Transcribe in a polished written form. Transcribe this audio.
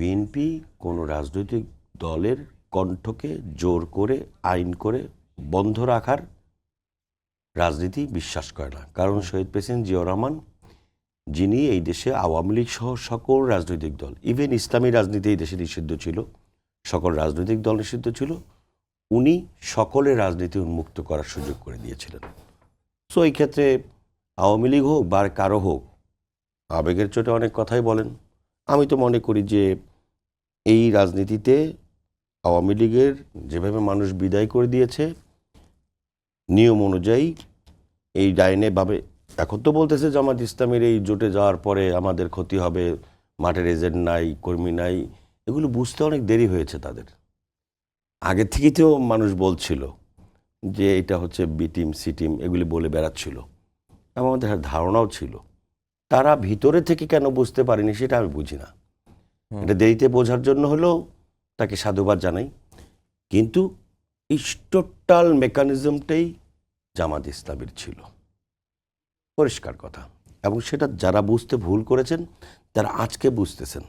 BNP কোনো রাজনৈতিক দলের কণ্ঠকে জোর করে আইন করে বন্ধ রাখার রাজনীতি বিশ্বাস করে না। কারণ শহীদ প্রেসিডেন্ট জিয়াউর রহমান, যিনি এই দেশে আওয়ামী লীগ সহ সকল রাজনৈতিক দল, ইভেন ইসলামী রাজনীতি এই দেশে নিষিদ্ধ ছিল, সকল রাজনৈতিক দল নিষিদ্ধ ছিল, উনি সকলের রাজনীতি উন্মুক্ত করার সুযোগ করে দিয়েছিলেন। সো এই ক্ষেত্রে আওয়ামী লীগ হোক বা কারো হোক, আবেগের চোটে অনেক কথাই বলেন। আমি তো মনে করি যে এই রাজনীতিতে আওয়ামী লীগের যেভাবে মানুষ বিদায় করে দিয়েছে, নিয়ম অনুযায়ী এই ডাইনে ভাবে এখন তো বলতেছে জামাত ইসলামের এই জোটে যাওয়ার পরে আমাদের ক্ষতি হবে, মাঠের এজেন্ট নাই, কর্মী নাই। এগুলো বুঝতে অনেক দেরি হয়েছে তাদের। আগে থেকেই তো মানুষ বলছিল যে এটা হচ্ছে বি টিম সি টিম, এগুলি বলে বেড়াচ্ছিল, আমাদের ধারণাও ছিল। তারা ভিতরে থেকে কেন বুঝতে পারেনি সেটা আমি বুঝি না। এটা দেরিতে বোঝার জন্য হলেও তাকে সাধুবাদ জানাই। কিন্তু এই টোটাল মেকানিজমটাই জামাত ইসলামের ছিল, পরিষ্কার কথা। এবং সেটা যারা বুঝতে ভুল করেছেন তারা আজকে বুঝতেছেন।